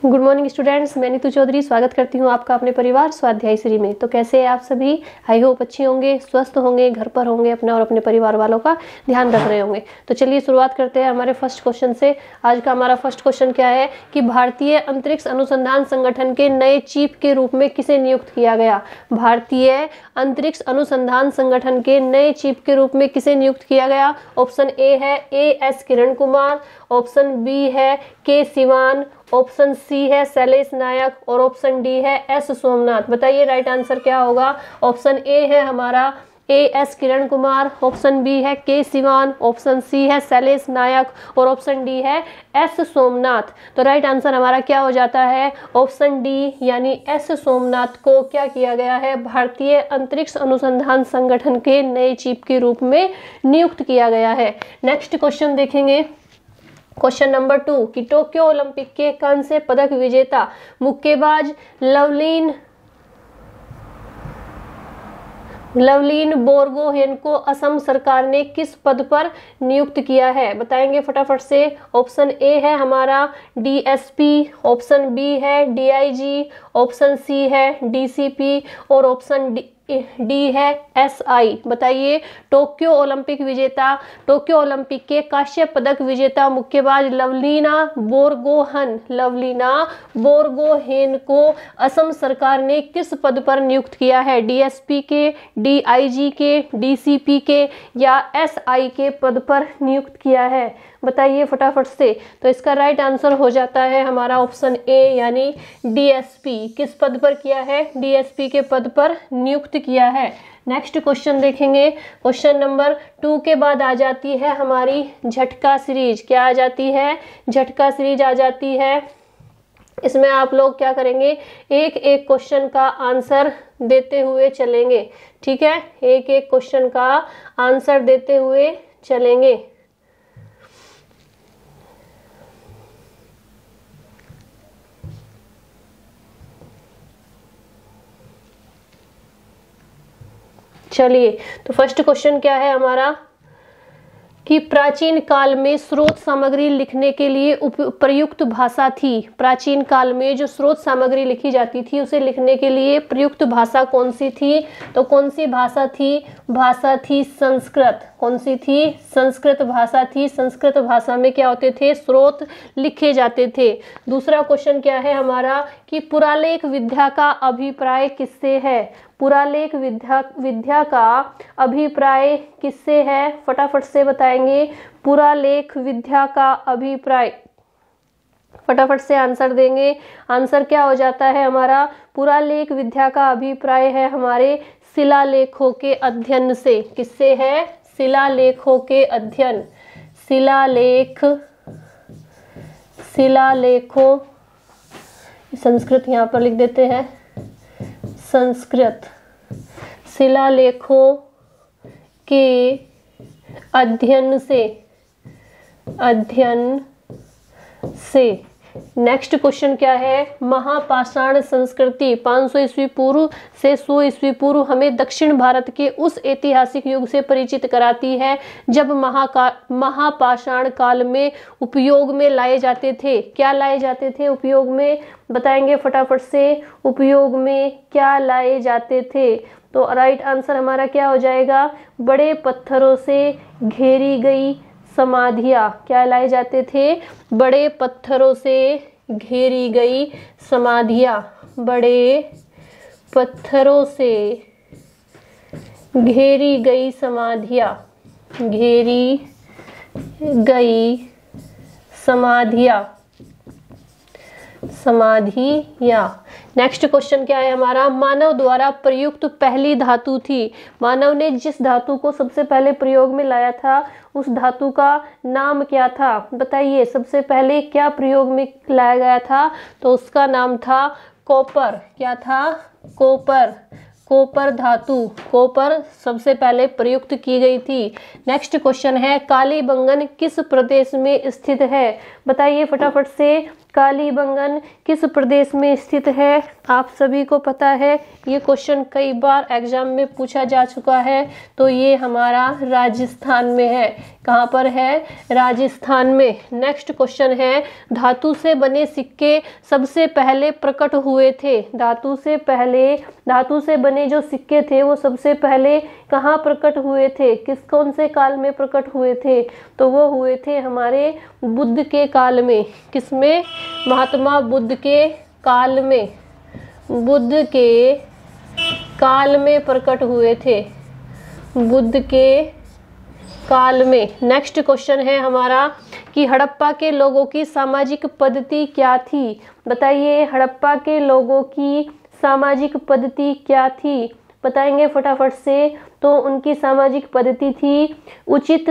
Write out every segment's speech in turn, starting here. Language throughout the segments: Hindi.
गुड मॉर्निंग स्टूडेंट्स, मैं नीतू चौधरी स्वागत करती हूँ आपका अपने परिवार स्वाध्याय श्री में। तो कैसे हैं आप सभी? आई होप अच्छे होंगे, स्वस्थ होंगे, घर पर होंगे, अपने और अपने परिवार वालों का ध्यान रख रहे होंगे। तो चलिए शुरुआत करते हैं हमारे फर्स्ट क्वेश्चन से। आज का हमारा फर्स्ट क्वेश्चन क्या है कि भारतीय अंतरिक्ष अनुसंधान संगठन के नए चीफ के रूप में किसे नियुक्त किया गया? भारतीय अंतरिक्ष अनुसंधान संगठन के नए चीफ के रूप में किसे नियुक्त किया गया? ऑप्शन ए है as Kiran Kumar, option B है के सिवान, ऑप्शन सी है शैलेश नायक और ऑप्शन डी है एस सोमनाथ। बताइए राइट आंसर क्या होगा? ऑप्शन ए है हमारा as Kiran Kumar, option B है के सिवान, ऑप्शन सी है शैलेश नायक और ऑप्शन डी है एस सोमनाथ। तो राइट आंसर हमारा क्या हो जाता है? ऑप्शन डी यानी एस सोमनाथ को क्या किया गया है? भारतीय अंतरिक्ष अनुसंधान संगठन के नए चीफ के रूप में नियुक्त किया गया है। नेक्स्ट क्वेश्चन देखेंगे, क्वेश्चन नंबर 2 कि टोक्यो ओलंपिक के कांस्य पदक विजेता मुक्केबाज लवलीन बोरगोहेन को असम सरकार ने किस पद पर नियुक्त किया है? बताएंगे फटाफट से। ऑप्शन ए है हमारा डीएसपी, ऑप्शन बी है डीआईजी, ऑप्शन सी है डीसीपी और ऑप्शन डी है एसआई। बताइए टोक्यो ओलंपिक के कांस्य पदक विजेता मुक्केबाज लवलीना बोरगोहेन को असम सरकार ने किस पद पर नियुक्त किया है? डीएसपी के, डीआईजी के, डीसीपी के या एसआई के पद पर नियुक्त किया है? बताइए फटाफट से। तो इसका राइट आंसर हो जाता है हमारा ऑप्शन ए यानी डीएसपी। किस पद पर किया है? डीएसपी के पद पर नियुक्त किया है। नेक्स्ट क्वेश्चन देखेंगे, क्वेश्चन नंबर 2 के बाद आ जाती है हमारी झटका सीरीज। क्या आ जाती है? झटका सीरीज आ जाती है। इसमें आप लोग क्या करेंगे? एक एक क्वेश्चन का आंसर देते हुए चलेंगे, ठीक है? एक एक क्वेश्चन का आंसर देते हुए चलेंगे। चलिए, तो फर्स्ट क्वेश्चन क्या है हमारा कि प्राचीन काल में स्रोत सामग्री लिखने के लिए प्रयुक्त भाषा थी। प्राचीन काल में जो स्रोत सामग्री लिखी जाती थी उसे लिखने के लिए प्रयुक्त भाषा कौन सी थी? तो कौन सी भाषा थी? भाषा थी संस्कृत। कौन सी थी? संस्कृत भाषा थी। संस्कृत भाषा में क्या होते थे? स्रोत लिखे जाते थे। दूसरा क्वेश्चन क्या है हमारा कि पुरालेख विद्या का अभिप्राय किससे है? पुरालेख विद्या का अभिप्राय किससे है? फटाफट से बताएंगे। पुरालेख विद्या का अभिप्राय फटाफट से आंसर देंगे। आंसर क्या हो जाता है हमारा? पुरालेख विद्या का अभिप्राय है हमारे शिलालेखों के अध्ययन से। किससे है? शिलालेखों के अध्ययन। शिलालेखों संस्कृत यहाँ पर लिख देते हैं, संस्कृत शिलालेखों के अध्ययन से। नेक्स्ट क्वेश्चन क्या है? महापाषाण संस्कृति 500 ईस्वी पूर्व से 100 ईस्वी पूर्व हमें दक्षिण भारत के उस ऐतिहासिक युग से परिचित कराती है जब महापाषाण काल में उपयोग में लाए जाते थे। क्या लाए जाते थे उपयोग में? बताएंगे फटाफट से। उपयोग में क्या लाए जाते थे? तो राइट आंसर हमारा क्या हो जाएगा? बड़े पत्थरों से घेरी गई समाधियाँ। क्या लाए जाते थे? बड़े पत्थरों से घेरी गई समाधियाँ। बड़े पत्थरों से घेरी गई समाधियाँ। घेरी गई समाधियाँ। नेक्स्ट क्वेश्चन क्या है हमारा? मानव द्वारा प्रयुक्त पहली धातु थी। मानव ने जिस धातु को सबसे पहले प्रयोग में लाया था उस धातु का नाम क्या था? बताइए सबसे पहले क्या प्रयोग में लाया गया था? तो उसका नाम था कॉपर। क्या था? कॉपर धातु। कॉपर सबसे पहले प्रयुक्त की गई थी। नेक्स्ट क्वेश्चन है कालीबंगन किस प्रदेश में स्थित है? बताइए फटाफट से। कालीबंगन किस प्रदेश में स्थित है? आप सभी को पता है, ये क्वेश्चन कई बार एग्जाम में पूछा जा चुका है। तो ये हमारा राजस्थान में है। कहाँ पर है? राजस्थान में। नेक्स्ट क्वेश्चन है, धातु से बने सिक्के सबसे पहले प्रकट हुए थे। धातु से बने जो सिक्के थे वो सबसे पहले कहाँ प्रकट हुए थे? कौन से काल में प्रकट हुए थे? तो वो हुए थे हमारे बुद्ध के काल में। किसमें? महात्मा बुद्ध के काल में। बुद्ध के काल में प्रकट हुए थे। बुद्ध के काल में। नेक्स्ट क्वेश्चन है हमारा कि हड़प्पा के लोगों की सामाजिक पद्धति क्या थी? बताइए, हड़प्पा के लोगों की सामाजिक पद्धति क्या थी? बताएंगे फटाफट से। तो उनकी सामाजिक पद्धति थी उचित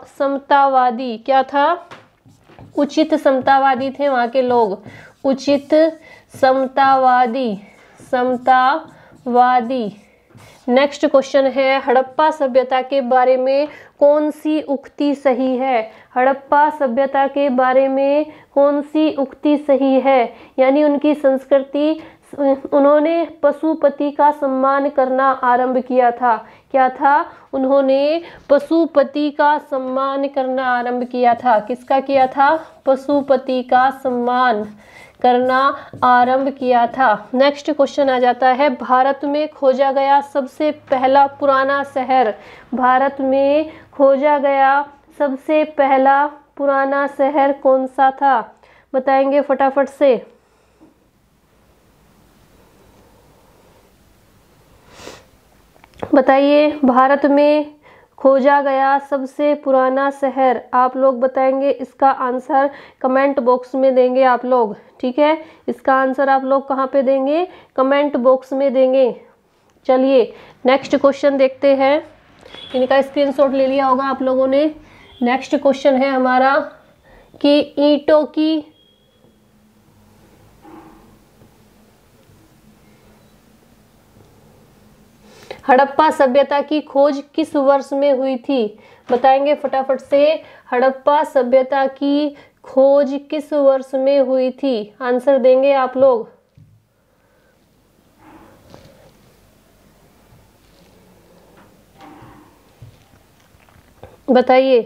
समतावादी। क्या था? उचित समतावादी थे वहाँ के लोग। उचित समतावादी। नेक्स्ट क्वेश्चन है, हड़प्पा सभ्यता के बारे में कौन सी उक्ति सही है? हड़प्पा सभ्यता के बारे में कौन सी उक्ति सही है? यानी उनकी संस्कृति, उन्होंने पशुपति का सम्मान करना आरंभ किया था। क्या था? उन्होंने पशुपति का सम्मान करना आरंभ किया था। किसका किया था? पशुपति का सम्मान करना आरंभ किया था। नेक्स्ट क्वेश्चन आ जाता है, भारत में खोजा गया सबसे पहला पुराना शहर। भारत में खोजा गया सबसे पहला पुराना शहर कौन सा था? बताएंगे फटाफट से। बताइए, भारत में खोजा गया सबसे पुराना शहर। आप लोग बताएंगे, इसका आंसर कमेंट बॉक्स में देंगे आप लोग। ठीक है, इसका आंसर आप लोग कहाँ पे देंगे? कमेंट बॉक्स में देंगे। चलिए नेक्स्ट क्वेश्चन देखते हैं। इनका स्क्रीनशॉट ले लिया होगा आप लोगों ने। नेक्स्ट क्वेश्चन है हमारा कि ईंटों की हड़प्पा सभ्यता की खोज किस वर्ष में हुई थी? बताएंगे फटाफट से। हड़प्पा सभ्यता की खोज किस वर्ष में हुई थी? आंसर देंगे आप लोग। बताइए,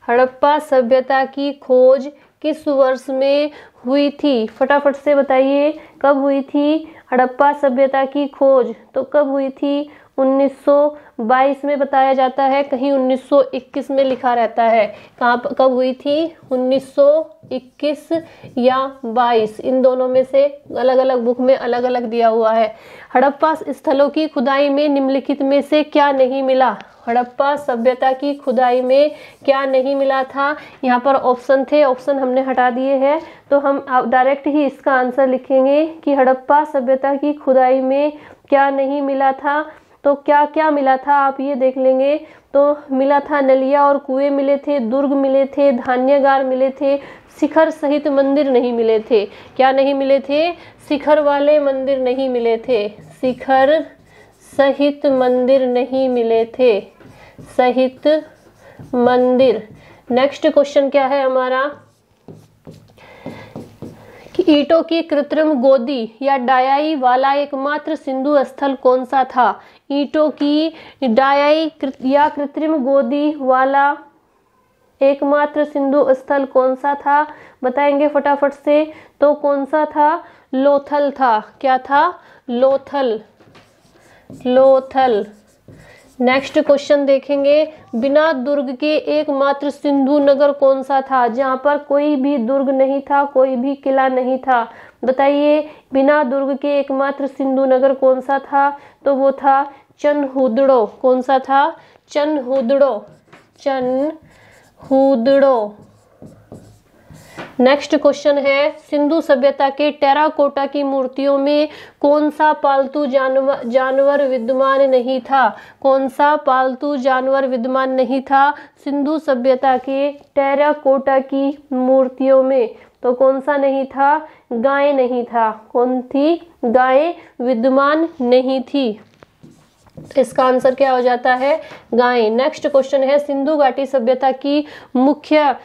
हड़प्पा सभ्यता की खोज किस वर्ष में हुई थी? फटाफट से बताइए, कब हुई थी हड़प्पा सभ्यता की खोज? तो कब हुई थी? 1922 में बताया जाता है, कहीं 1921 में लिखा रहता है। कब हुई थी? 1921 या 22, इन दोनों में से अलग अलग बुक में अलग अलग दिया हुआ है। हड़प्पा स्थलों की खुदाई में निम्नलिखित में से क्या नहीं मिला? हड़प्पा सभ्यता की खुदाई में क्या नहीं मिला था? यहाँ पर ऑप्शन थे, ऑप्शन हमने हटा दिए हैं। तो हम डायरेक्ट ही इसका आंसर लिखेंगे कि हड़प्पा सभ्यता की खुदाई में क्या नहीं मिला था। तो क्या क्या मिला था आप ये देख लेंगे। तो मिला था नलिया और कुएं मिले थे, दुर्ग मिले थे, धान्यगार मिले थे, शिखर सहित मंदिर नहीं मिले थे। क्या नहीं मिले थे? शिखर वाले मंदिर नहीं मिले थे। शिखर सहित मंदिर नहीं मिले थे। सहित मंदिर। नेक्स्ट क्वेश्चन क्या है हमारा कि ईंटों की कृत्रिम गोदी या डायाई वाला एकमात्र सिंधु स्थल कौन सा था? ईंटों की डायाई या कृत्रिम गोदी वाला एकमात्र सिंधु स्थल कौन सा था? बताएंगे फटाफट से। तो कौन सा था? लोथल था। क्या था? लोथल। नेक्स्ट क्वेश्चन देखेंगे, बिना दुर्ग के एकमात्र सिंधु नगर कौन सा था? जहाँ पर कोई भी दुर्ग नहीं था, कोई भी किला नहीं था। बताइए, बिना दुर्ग के एकमात्र सिंधु नगर कौन सा था? तो वो था चनहुदड़ो। कौन सा था? चनहुदड़ो। नेक्स्ट क्वेश्चन है, सिंधु सभ्यता के टेराकोटा की मूर्तियों में कौन सा पालतू जानवर विद्यमान नहीं था? कौन सा पालतू जानवर विद्यमान नहीं था सिंधु सभ्यता के टेराकोटा की मूर्तियों में? तो कौन सा नहीं था? गाय नहीं था। कौन थी? गाय विद्यमान नहीं थी। इसका आंसर क्या हो जाता है? गाय। नेक्स्ट क्वेश्चन है, सिंधु घाटी सभ्यता की मुख्य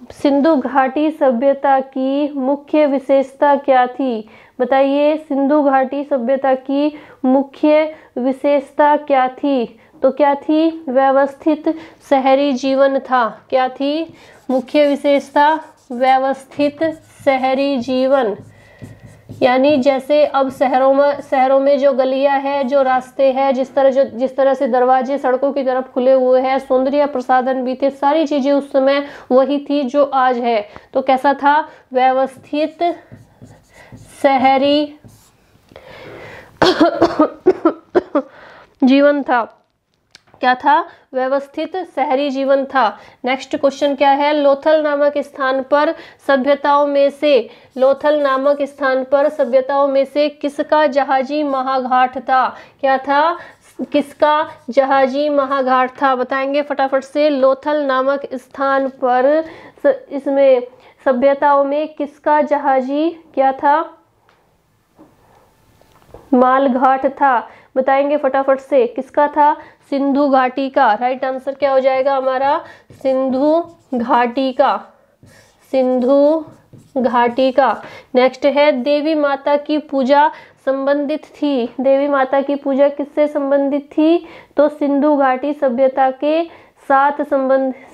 सिंधु घाटी सभ्यता की मुख्य विशेषता क्या थी? बताइए, सिंधु घाटी सभ्यता की मुख्य विशेषता क्या थी? तो क्या थी? व्यवस्थित शहरी जीवन था। क्या थी मुख्य विशेषता? व्यवस्थित शहरी जीवन। यानी जैसे अब शहरों में जो गलियां है, जो रास्ते हैं, जिस तरह से दरवाजे सड़कों की तरफ खुले हुए हैं, सौंदर्य प्रसाधन भी थे, सारी चीजें उस समय वही थी जो आज है। तो कैसा था? व्यवस्थित शहरी जीवन था। क्या था? व्यवस्थित शहरी जीवन था। नेक्स्ट क्वेश्चन क्या है? लोथल नामक स्थान पर सभ्यताओं में से किसका जहाजी महाघाट था? क्या था? किसका जहाजी महाघाट था? बताएंगे फटाफट से। लोथल नामक स्थान पर इसमें सभ्यताओं में किसका जहाजी क्या था? मालघाट था। बताएंगे फटाफट से, किसका था? सिंधु घाटी का। राइट आंसर क्या हो जाएगा हमारा? सिंधु घाटी का। सिंधु घाटी का। नेक्स्ट है, देवी माता की पूजा संबंधित थी। देवी माता की पूजा किससे संबंधित थी? तो सिंधु घाटी सभ्यता के साथ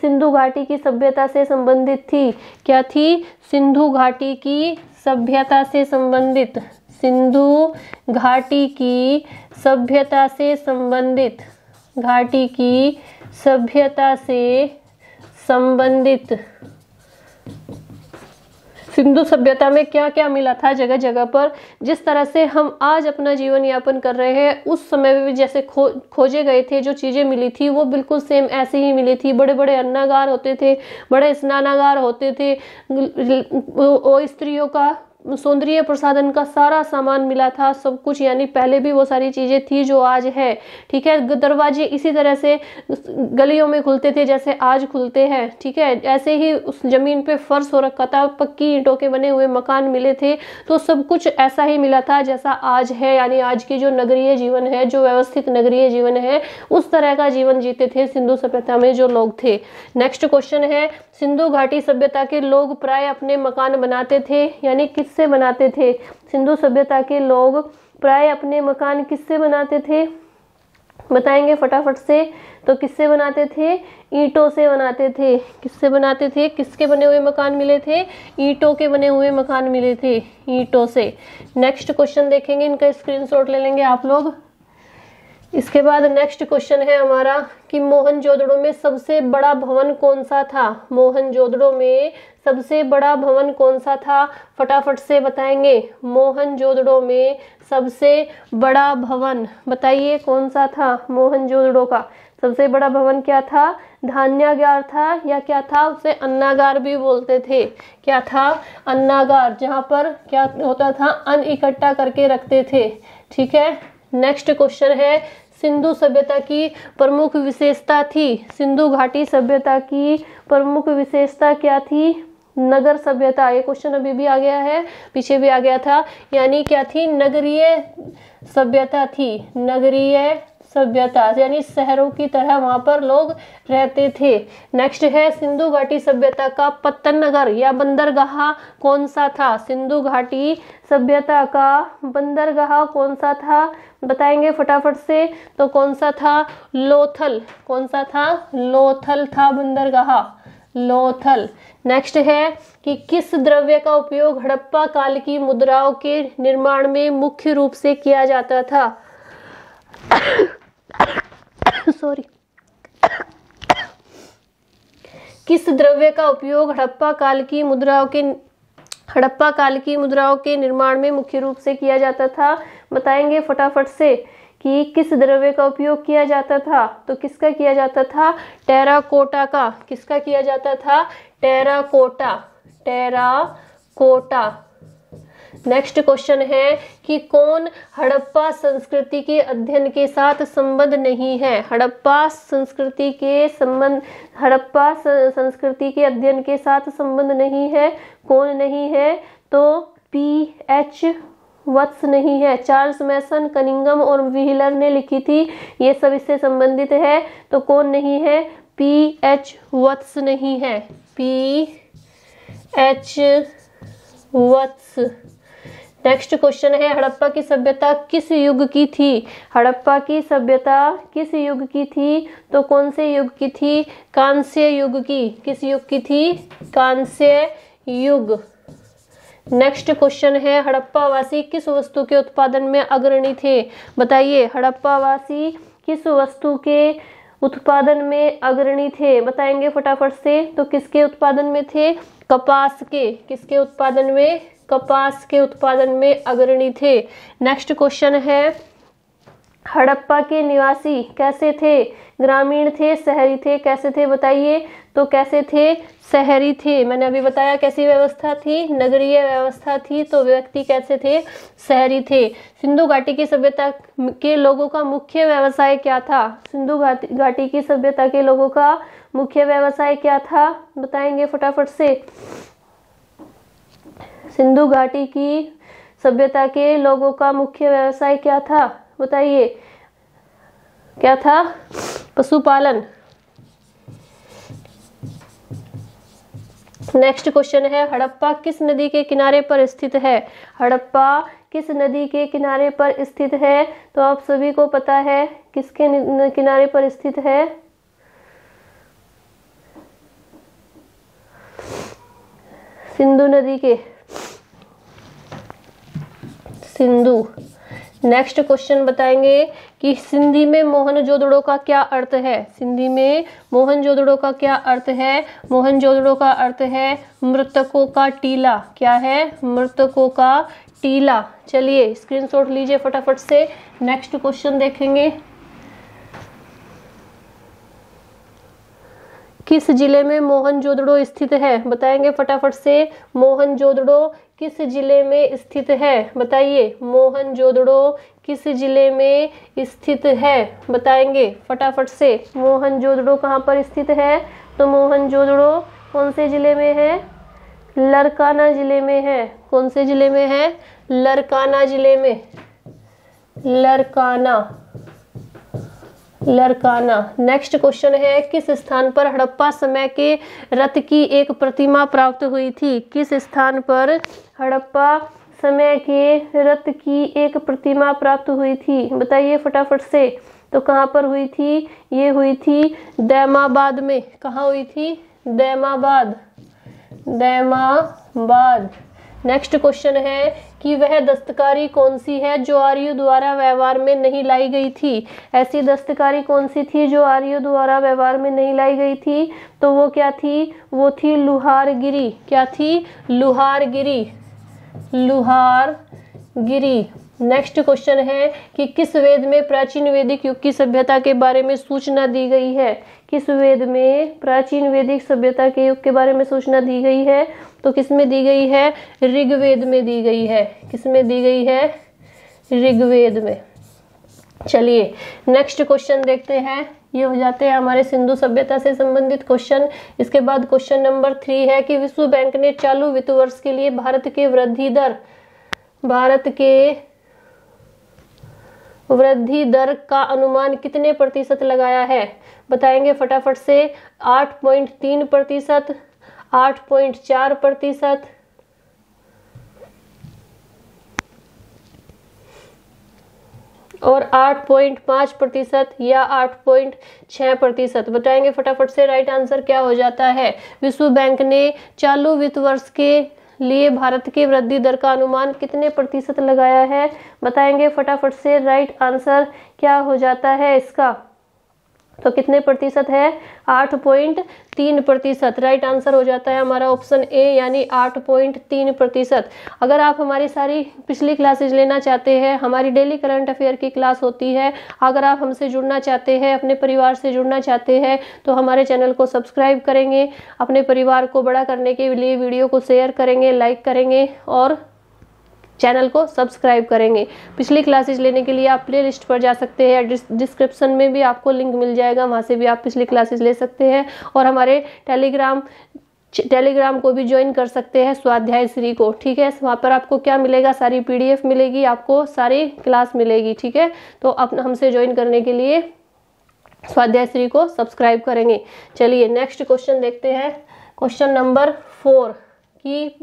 सिंधु घाटी की सभ्यता से संबंधित थी। क्या थी? सिंधु घाटी की सभ्यता से संबंधित। सिंधु घाटी की सभ्यता से संबंधित। घाटी की सभ्यता से संबंधित। सिंधु सभ्यता में क्या क्या मिला था जगह जगह पर? जिस तरह से हम आज अपना जीवन यापन कर रहे हैं, उस समय में भी जैसे खोजे गए थे, जो चीजें मिली थी वो बिल्कुल सेम ऐसे ही मिली थी। बड़े बड़े अन्नागार होते थे, बड़े स्नानागार होते थे, स्त्रियों का सौंदर्य प्रसाधन का सारा सामान मिला था, सब कुछ। यानी पहले भी वो सारी चीजें थी जो आज है। ठीक है, दरवाजे इसी तरह से गलियों में खुलते थे जैसे आज खुलते हैं। ठीक है, ऐसे ही उस जमीन पे फर्श हो रखा था, पक्की ईंटों के बने हुए मकान मिले थे। तो सब कुछ ऐसा ही मिला था जैसा आज है। यानी आज की जो नगरीय जीवन है, जो व्यवस्थित नगरीय जीवन है, उस तरह का जीवन जीते थे सिंधु सभ्यता में जो लोग थे। नेक्स्ट क्वेश्चन है, सिंधु घाटी सभ्यता के लोग प्राय अपने मकान बनाते थे। यानी किससे बनाते थे? सिंधु सभ्यता के लोग प्राय अपने मकान किससे बनाते थे? बताएंगे फटाफट से। तो किससे बनाते थे? ईंटों से बनाते थे। किससे बनाते थे? किसके बने हुए मकान मिले थे? ईंटों के बने हुए मकान मिले थे, ईंटों से। नेक्स्ट क्वेश्चन देखेंगे, इनका स्क्रीनशॉट ले लेंगे आप लोग। इसके बाद नेक्स्ट क्वेश्चन है हमारा कि मोहनजोदड़ो में सबसे बड़ा भवन कौन सा था? मोहनजोदड़ो में सबसे बड़ा भवन कौन सा था? फटाफट से बताएंगे। मोहनजोदड़ो में सबसे बड़ा भवन बताइए कौन सा था? मोहनजोदड़ो का सबसे बड़ा भवन क्या था? धान्यागार था या क्या था? उसे अन्नागार भी बोलते थे। क्या था? अन्नागार, जहाँ पर क्या होता था? अन्न इकट्ठा करके रखते थे। ठीक है, नेक्स्ट क्वेश्चन है, सिंधु सभ्यता की प्रमुख विशेषता थी। सिंधु घाटी सभ्यता की प्रमुख विशेषता क्या थी? नगर सभ्यता। ये क्वेश्चन अभी भी आ गया है, पीछे भी आ गया था। यानी क्या थी? नगरीय सभ्यता थी। नगरीय सभ्यता यानी शहरों की तरह वहां पर लोग रहते थे। नेक्स्ट है, सिंधु घाटी सभ्यता का पत्तन नगर या बंदरगाह कौन सा था? सिंधु घाटी सभ्यता का बंदरगाह कौन सा था? बताएंगे फटाफट से। तो कौन सा था? लोथल। कौन सा था? लोथल था बंदरगाह, लोथल। नेक्स्ट है कि किस द्रव्य का उपयोग हड़प्पा काल की मुद्राओं के निर्माण में मुख्य रूप से किया जाता था? सॉरी। किस द्रव्य का उपयोग हड़प्पा काल की मुद्राओं के निर्माण में मुख्य रूप से किया जाता था? बताएंगे फटाफट से कि किस द्रव्य का उपयोग किया जाता था? तो किसका किया जाता था? टेराकोटा का। किसका किया जाता था? टेराकोटा। टेराकोटा। नेक्स्ट क्वेश्चन है कि कौन हड़प्पा संस्कृति के अध्ययन के साथ संबंध नहीं है? हड़प्पा संस्कृति के अध्ययन के साथ संबंध नहीं है। कौन नहीं है? तो पीएच वत्स नहीं है। चार्ल्स मैसन, कनिंगम और व्हीलर ने लिखी थी, ये सब इससे संबंधित है। तो कौन नहीं है? पीएच वत्स नहीं है। पीएच एच वत्स। नेक्स्ट क्वेश्चन है, हड़प्पा की सभ्यता किस युग की थी? हड़प्पा की सभ्यता किस युग की थी? तो कौन से युग की थी? कांस्य युग की। किस युग की थी? कांस्य युग। नेक्स्ट क्वेश्चन है, हड़प्पा वासी किस वस्तु के उत्पादन में अग्रणी थे? बताइए, हड़प्पा वासी किस वस्तु के उत्पादन में अग्रणी थे? बताएंगे फटाफट से। तो किसके उत्पादन में थे? कपास के। किसके उत्पादन में? कपास के उत्पादन में अग्रणी थे। नेक्स्ट क्वेश्चन है, हड़प्पा के निवासी कैसे थे? ग्रामीण थे, शहरी थे? कैसे थे बताइए। तो कैसे थे? शहरी थे। मैंने अभी बताया कैसी व्यवस्था थी? नगरीय व्यवस्था थी। तो व्यक्ति कैसे थे? शहरी थे। सिंधु घाटी की सभ्यता के लोगों का मुख्य व्यवसाय क्या था? सिंधु घाटी की सभ्यता के लोगों का मुख्य व्यवसाय क्या था? बताएंगे फटाफट से। सिंधु घाटी की सभ्यता के लोगों का मुख्य व्यवसाय क्या था? बताइए, क्या था? पशुपालन। नेक्स्ट क्वेश्चन है, हड़प्पा किस नदी के किनारे पर स्थित है? हड़प्पा किस नदी के किनारे पर स्थित है? तो आप सभी को पता है किसके किनारे पर स्थित है? सिंधु नदी के। सिंधु। नेक्स्ट क्वेश्चन बताएंगे कि सिंधी में मोहनजोदड़ो का क्या अर्थ है? सिंधी में मोहनजोदड़ो का क्या अर्थ है? मोहनजोदड़ो का अर्थ है मृतकों का टीला। क्या है? मृतकों का टीला। चलिए स्क्रीनशॉट लीजिए फटाफट से। नेक्स्ट क्वेश्चन देखेंगे, किस जिले में मोहनजोदड़ो स्थित है? बताएंगे फटाफट से। मोहनजोदड़ो किस जिले में स्थित है? बताइए, मोहनजोदड़ो किस जिले में स्थित है? बताएंगे फटाफट से। मोहनजोदड़ो कहाँ पर स्थित है? तो मोहनजोदड़ो कौन से जिले में है? लरकाना जिले में है। कौन से जिले में है? लरकाना जिले में। लरकाना। लरकाना। नेक्स्ट क्वेश्चन है, किस स्थान पर हड़प्पा समय के रथ की एक प्रतिमा प्राप्त हुई थी? किस स्थान पर हड़प्पा समय के रथ की एक प्रतिमा प्राप्त हुई थी? बताइए फटाफट से। तो कहाँ पर हुई थी? ये हुई थी दैमाबाद में। कहाँ हुई थी? दैमाबाद। दैमाबाद। नेक्स्ट क्वेश्चन है कि वह दस्तकारी कौन सी है जो आर्यों द्वारा व्यवहार में नहीं लाई गई थी? ऐसी दस्तकारी कौन सी थी जो आर्यों द्वारा व्यवहार में नहीं लाई गई थी? तो वो क्या थी? वो थी लुहारगिरी। क्या थी? लुहारगिरी। लुहारगिरी। नेक्स्ट क्वेश्चन है कि किस वेद में प्राचीन वैदिक युग की सभ्यता के बारे में सूचना दी गई है? किस वेद में प्राचीन वैदिक सभ्यता के युग के बारे में सूचना दी गई है? तो किसमें दी गई है? ऋग्वेद में दी गई है। किसमें दी गई है? ऋग्वेद में। चलिए नेक्स्ट क्वेश्चन देखते हैं। ये हो जाते हैं हमारे सिंधु सभ्यता से संबंधित क्वेश्चन। इसके बाद क्वेश्चन नंबर 3 है कि विश्व बैंक ने चालू वित्त वर्ष के लिए भारत के वृद्धि दर का अनुमान कितने प्रतिशत लगाया है? बताएंगे फटाफट से। 8.3%, 8.4%, और 8.5% या 8.6%। बताएंगे फटाफट से राइट आंसर क्या हो जाता है। विश्व बैंक ने चालू वित्त वर्ष के लिए भारत की वृद्धि दर का अनुमान कितने प्रतिशत लगाया है? बताएंगे फटाफट से राइट आंसर क्या हो जाता है इसका। तो कितने प्रतिशत है? 8.3%। राइट आंसर हो जाता है हमारा ऑप्शन ए, यानी 8.3%। अगर आप हमारी सारी पिछली क्लासेज लेना चाहते हैं, हमारी डेली करंट अफेयर की क्लास होती है, अगर आप हमसे जुड़ना चाहते हैं, अपने परिवार से जुड़ना चाहते हैं, तो हमारे चैनल को सब्सक्राइब करेंगे। अपने परिवार को बड़ा करने के लिए वीडियो को शेयर करेंगे, लाइक करेंगे और चैनल को सब्सक्राइब करेंगे। पिछली क्लासेज लेने के लिए आप प्ले लिस्ट पर जा सकते हैं। डिस्क्रिप्शन में भी आपको लिंक मिल जाएगा, वहाँ से भी आप पिछली क्लासेज ले सकते हैं। और हमारे टेलीग्राम को भी ज्वाइन कर सकते हैं, स्वाध्याय श्री को। ठीक है, वहाँ पर आपको क्या मिलेगा? सारी PDF मिलेगी, आपको सारी क्लास मिलेगी। ठीक है, तो अब हमसे ज्वाइन करने के लिए स्वाध्याय श्री को सब्सक्राइब करेंगे। चलिए नेक्स्ट क्वेश्चन देखते हैं। क्वेश्चन नंबर 4 की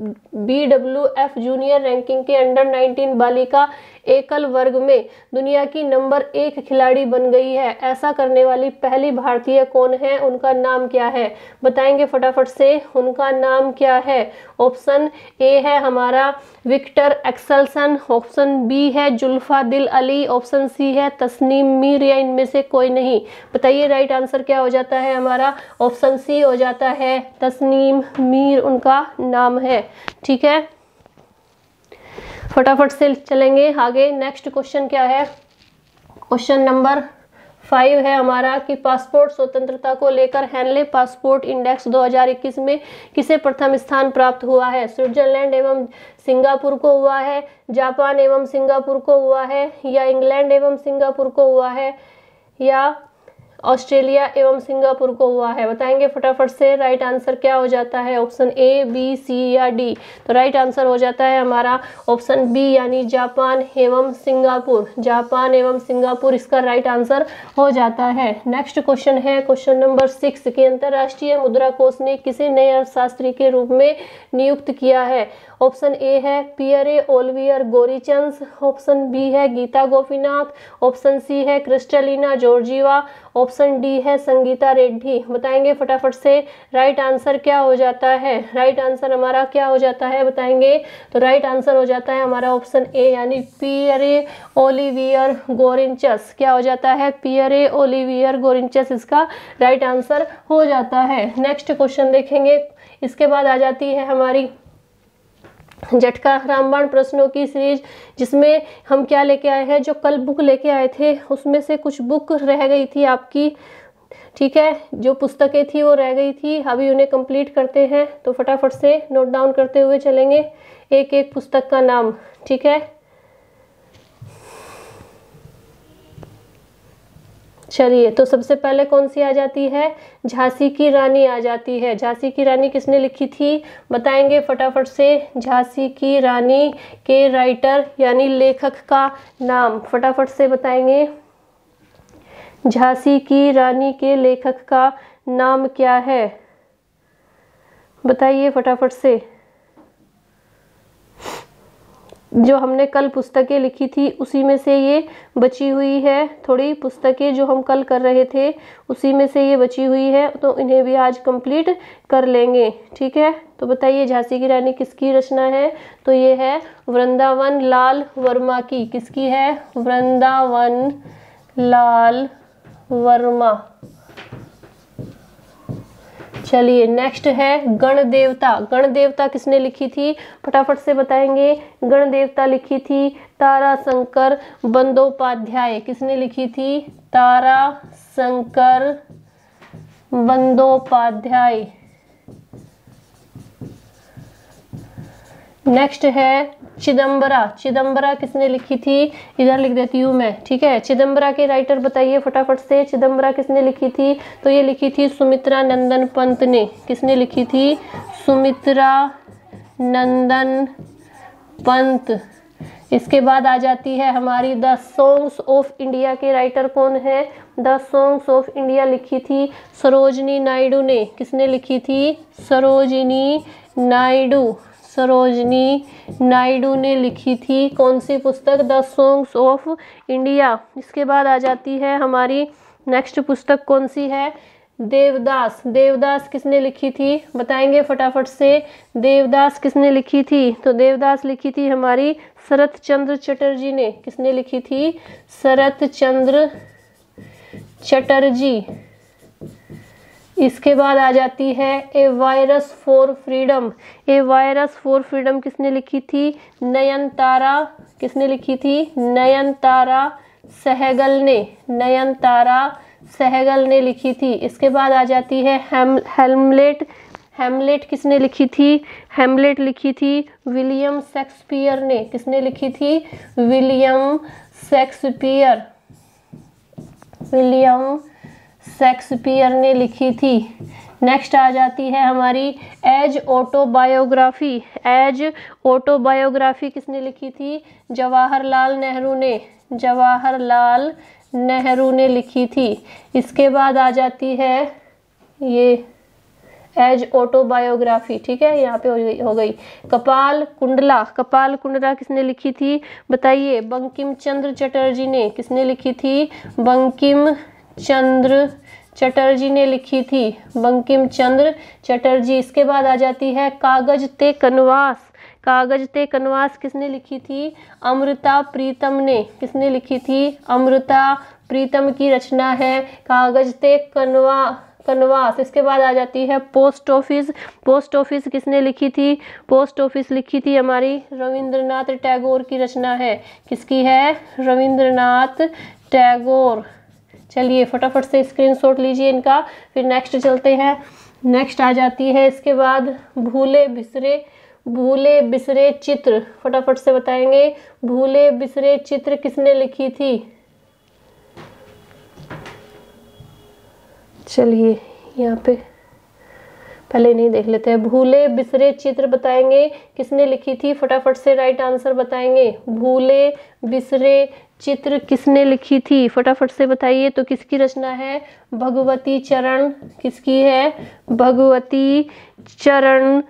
BWF जूनियर रैंकिंग के अंडर 19 बालिका एकल वर्ग में दुनिया की नंबर 1 खिलाड़ी बन गई है। ऐसा करने वाली पहली भारतीय कौन है, उनका नाम क्या है, बताएंगे फटाफट से। उनका नाम क्या है? ऑप्शन ए है हमारा विक्टर एक्सेल्सन, ऑप्शन बी है जुल्फा दिल अली, ऑप्शन सी है तस्नीम मीर, या इनमें से कोई नहीं। बताइए राइट आंसर क्या हो जाता है हमारा? ऑप्शन सी हो जाता है, तस्नीम मीर उनका नाम है। ठीक है, फटाफट से चलेंगे आगे। नेक्स्ट क्वेश्चन क्या है? क्वेश्चन नंबर 5 है हमारा कि पासपोर्ट स्वतंत्रता को लेकर हेनले पासपोर्ट इंडेक्स 2021 में किसे प्रथम स्थान प्राप्त हुआ है? स्विट्जरलैंड एवं सिंगापुर को हुआ है, जापान एवं सिंगापुर को हुआ है, या इंग्लैंड एवं सिंगापुर को हुआ है, या ऑस्ट्रेलिया एवं सिंगापुर को हुआ है? बताएंगे फटाफट से राइट आंसर क्या हो जाता है? ऑप्शन ए, बी, सी या डी? तो राइट आंसर हो जाता है हमारा ऑप्शन बी, यानी जापान एवं सिंगापुर। जापान एवं सिंगापुर इसका राइट आंसर हो जाता है। नेक्स्ट क्वेश्चन है क्वेश्चन नंबर 6 कि अंतरराष्ट्रीय मुद्रा कोष ने किसे नए अर्थशास्त्री के रूप में नियुक्त किया है? ऑप्शन ए है पियरे ओलिवियर गोरिचंस, ऑप्शन बी है गीता गोपीनाथ, ऑप्शन सी है क्रिस्टलिना जॉर्जिवा, ऑप्शन डी है संगीता रेड्डी। बताएंगे फटाफट से राइट आंसर क्या हो जाता है? राइट आंसर हमारा क्या हो जाता है बताएंगे? तो राइट आंसर हो जाता है हमारा ऑप्शन ए, यानी पियरे ओलिवियर गोरिचंस। क्या हो जाता है? पियरे ओलिवियर गोरिचंस इसका राइट आंसर हो जाता है। नेक्स्ट क्वेश्चन देखेंगे, इसके बाद आ जाती है हमारी झटका रामबाण प्रश्नों की सीरीज, जिसमें हम क्या लेके आए हैं, जो कल बुक लेके आए थे उसमें से कुछ बुक रह गई थी आपकी। ठीक है, जो पुस्तकें थी वो रह गई थी, अभी उन्हें कंप्लीट करते हैं। तो फटाफट से नोट डाउन करते हुए चलेंगे एक एक पुस्तक का नाम। ठीक है, चलिए तो सबसे पहले कौन सी आ जाती है? झांसी की रानी आ जाती है। झांसी की रानी किसने लिखी थी बताएंगे फटाफट से। झांसी की रानी के राइटर यानी लेखक का नाम फटाफट से बताएंगे। झांसी की रानी के लेखक का नाम क्या है, बताइए फटाफट से। जो हमने कल पुस्तकें लिखी थी उसी में से ये बची हुई है, थोड़ी पुस्तकें जो हम कल कर रहे थे उसी में से ये बची हुई है, तो इन्हें भी आज कंप्लीट कर लेंगे। ठीक है, तो बताइए झांसी की रानी किसकी रचना है? तो ये है वृंदावन लाल वर्मा की। किसकी है? वृंदावन लाल वर्मा। चलिए नेक्स्ट है गणदेवता। गणदेवता किसने लिखी थी फटाफट से बताएंगे। गणदेवता लिखी थी ताराशंकर बंदोपाध्याय। किसने लिखी थी? ताराशंकर बंदोपाध्याय। नेक्स्ट है चिदंबरा। चिदंबरा किसने लिखी थी? इधर लिख देती हूँ मैं। ठीक है, चिदंबरा के राइटर बताइए फटाफट से। चिदंबरा किसने लिखी थी? तो ये लिखी थी सुमित्रा नंदन पंत ने। किसने लिखी थी? सुमित्रा नंदन पंत। इसके बाद आ जाती है हमारी द सॉन्ग्स ऑफ इंडिया के राइटर कौन है? द सॉन्ग्स ऑफ इंडिया लिखी थी सरोजिनी नायडू ने। किसने लिखी थी? सरोजिनी नायडू। सरोजिनी नायडू ने लिखी थी कौन सी पुस्तक? The songs of India. इसके बाद आ जाती है हमारी नेक्स्ट पुस्तक कौन सी है? देवदास। देवदास किसने लिखी थी बताएंगे फटाफट से। देवदास किसने लिखी थी? तो देवदास लिखी थी हमारी शरत चंद्र चटर्जी ने। किसने लिखी थी? शरत चंद्र चटर्जी। इसके बाद आ जाती है a virus for freedom. A virus for freedom किसने लिखी थी? नयनतारा। किसने लिखी थी? नयनतारा सहगल ने। नयनतारा सहगल ने लिखी थी। इसके बाद आ जाती है हैमलेट। हैमलेट किसने लिखी थी? हैमलेट लिखी थी विलियम शेक्सपियर ने। किसने लिखी थी? William Shakespeare. विलियम शेक्सपियर ने लिखी थी। नेक्स्ट आ जाती है हमारी एज ऑटोबायोग्राफी। एज ऑटोबायोग्राफी किसने लिखी थी? जवाहरलाल नेहरू ने। जवाहरलाल नेहरू ने लिखी थी। इसके बाद आ जाती है ये एज ऑटोबायोग्राफी, ठीक है, यहाँ पे हो गई। कपाल कुंडला किसने लिखी थी बताइए? बंकिम चंद्र चटर्जी ने। किसने लिखी थी? बंकिम चंद्र चटर्जी ने लिखी थी, बंकिम चंद्र चटर्जी। इसके बाद आ जाती है कागज ते कनवास किसने लिखी थी? अमृता प्रीतम ने। किसने लिखी थी? अमृता प्रीतम की रचना है कागज ते कनवास। इसके बाद आ जाती है पोस्ट ऑफिस किसने लिखी थी? पोस्ट ऑफिस लिखी थी हमारी रविंद्रनाथ टैगोर की रचना है। किसकी है? रविंद्रनाथ टैगोर। चलिए फटाफट से स्क्रीनशॉट लीजिए इनका, फिर नेक्स्ट चलते हैं। नेक्स्ट आ जाती है इसके बाद भूले बिसरे चित्र, फटाफट से बताएंगे। भूले बिसरे चित्र किसने लिखी थी? चलिए यहाँ पे पहले नहीं देख लेते हैं। भूले बिसरे चित्र बताएंगे किसने लिखी थी? फटाफट से राइट आंसर बताएंगे। भूले बिसरे चित्र किसने लिखी थी? फटाफट से बताइए। तो किसकी रचना है? भगवती चरण। किसकी है? भगवती चरण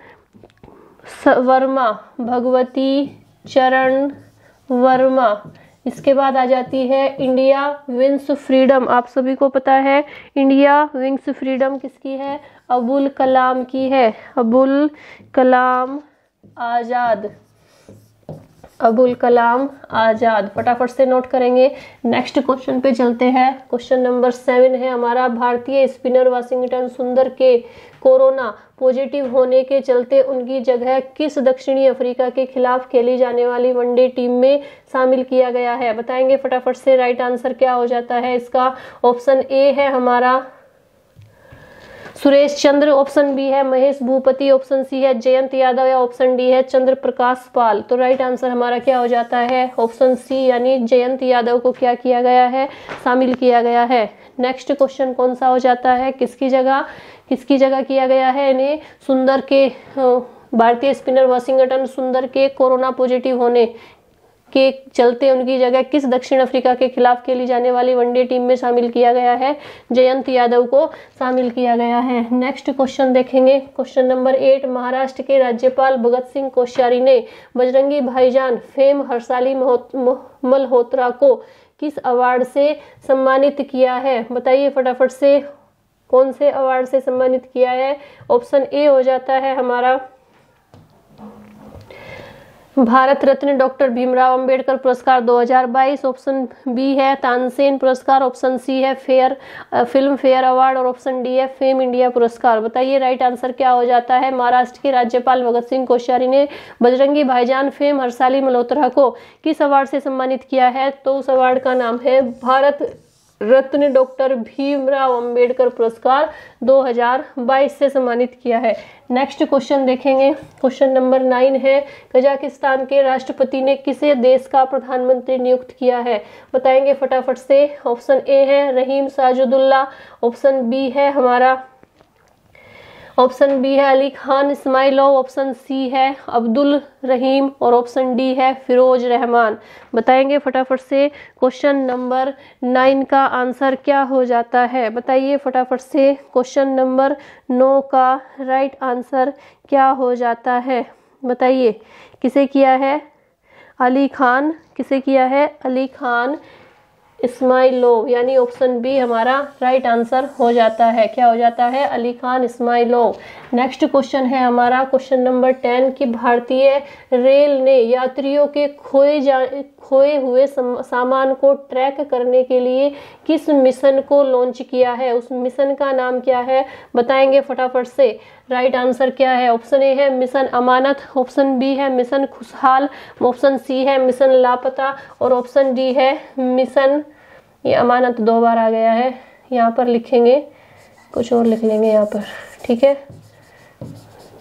वर्मा। भगवती चरण वर्मा। इसके बाद आ जाती है इंडिया विंस फ्रीडम। आप सभी को पता है इंडिया विंग्स फ्रीडम किसकी है? अबुल कलाम की है। अबुल कलाम आज़ाद। अबुल कलाम आज़ाद। फटाफट से नोट करेंगे। नेक्स्ट क्वेश्चन पे चलते हैं। क्वेश्चन नंबर 7 है हमारा। भारतीय स्पिनर वाशिंगटन सुंदर के कोरोना पॉजिटिव होने के चलते उनकी जगह किस दक्षिणी अफ्रीका के खिलाफ खेली जाने वाली वनडे टीम में शामिल किया गया है? बताएंगे फटाफट से। राइट आंसर क्या हो जाता है इसका? ऑप्शन ए है हमारा सुरेश चंद्र, ऑप्शन बी है महेश भूपति, ऑप्शन सी है जयंत यादव या ऑप्शन डी है चंद्र प्रकाश पाल। तो राइट आंसर हमारा क्या हो जाता है? ऑप्शन सी यानी जयंत यादव को क्या किया गया है? शामिल किया गया है। नेक्स्ट क्वेश्चन कौन सा हो जाता है? किसकी जगह किया गया है इन्हें? सुंदर के भारतीय स्पिनर वाशिंगटन सुंदर के कोरोना पॉजिटिव होने के चलते उनकी जगह किस दक्षिण अफ्रीका के खिलाफ खेली जाने वाली वनडे टीम में शामिल किया गया है? जयंत यादव को शामिल किया गया है। नेक्स्ट क्वेश्चन देखेंगे। Question number 8। महाराष्ट्र के राज्यपाल भगत सिंह कोश्यारी ने बजरंगी भाईजान फेम हर्षाली मल्होत्रा को किस अवार्ड से सम्मानित किया है? बताइए फटाफट से। कौन से अवार्ड से सम्मानित किया है? ऑप्शन ए हो जाता है हमारा भारत रत्न डॉक्टर भीमराव अंबेडकर पुरस्कार 2022, ऑप्शन बी है तानसेन पुरस्कार, ऑप्शन सी है फिल्म फेयर अवार्ड और ऑप्शन डी है फेम इंडिया पुरस्कार। बताइए राइट आंसर क्या हो जाता है? महाराष्ट्र के राज्यपाल भगत सिंह कोश्यारी ने बजरंगी भाईजान फेम हर्षाली मल्होत्रा को किस अवार्ड से सम्मानित किया है? तो उस अवार्ड का नाम है भारत रत्न डॉक्टर भीमराव अंबेडकर पुरस्कार 2022 से सम्मानित किया है। नेक्स्ट क्वेश्चन देखेंगे। क्वेश्चन नंबर 9 है। कजाकिस्तान के राष्ट्रपति ने किसे देश का प्रधानमंत्री नियुक्त किया है? बताएंगे फटाफट से। ऑप्शन ए है रहीम साजुद्दौला, ऑप्शन बी है हमारा अली खान इस्माइलोव, ऑप्शन सी है अब्दुल रहीम और ऑप्शन डी है फिरोज रहमान। बताएंगे फटाफट से। क्वेश्चन नंबर 9 का आंसर क्या हो जाता है? बताइए फटाफट से। क्वेश्चन नंबर 9 का राइट आंसर क्या हो जाता है? बताइए। किसे किया है? अली खान। किसे किया है? अली खान इस्माइलोव, यानी ऑप्शन बी हमारा राइट आंसर हो जाता है। क्या हो जाता है? अली खान इस्माइलोव। नेक्स्ट क्वेश्चन है हमारा क्वेश्चन नंबर 10 कि भारतीय रेल ने यात्रियों के खोए हुए सामान को ट्रैक करने के लिए किस मिशन को लॉन्च किया है? उस मिशन का नाम क्या है? बताएंगे फटाफट से। राइट आंसर क्या है? ऑप्शन ए है मिशन अमानत, ऑप्शन बी है मिशन खुशहाल, ऑप्शन सी है मिशन लापता और ऑप्शन डी है मिशन, ये अमानत 2 बार आ गया है, यहाँ पर लिखेंगे कुछ और लिख लेंगे यहाँ पर, ठीक है,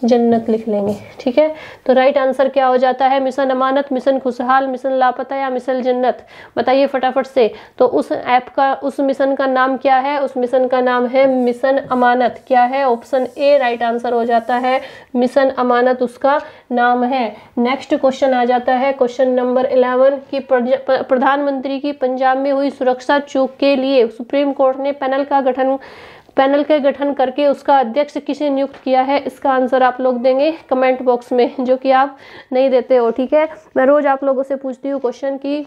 जन्नत लिख लेंगे, ठीक है। तो राइट आंसर क्या हो जाता है? मिशन अमानत, मिशन खुशहाल, मिशन लापता या मिशन जन्नत। बताइए फटाफट से। तो उस ऐप का, उस मिशन का नाम क्या है? उस मिशन का नाम है मिशन अमानत। क्या है? ऑप्शन ए राइट आंसर हो जाता है, मिशन अमानत उसका नाम है। नेक्स्ट क्वेश्चन आ जाता है क्वेश्चन नंबर 11 कि प्रधानमंत्री की पंजाब में हुई सुरक्षा चूक के लिए सुप्रीम कोर्ट ने पैनल का गठन पैनल के गठन करके उसका अध्यक्ष किसे नियुक्त किया है, इसका आंसर आप लोग देंगे कमेंट बॉक्स में, जो कि आप नहीं देते हो। ठीक है, मैं रोज आप लोगों से पूछती हूँ क्वेश्चन की,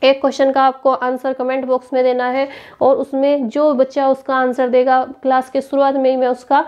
एक क्वेश्चन का आपको आंसर कमेंट बॉक्स में देना है, और उसमें जो बच्चा उसका आंसर देगा क्लास के शुरुआत में ही मैं उसका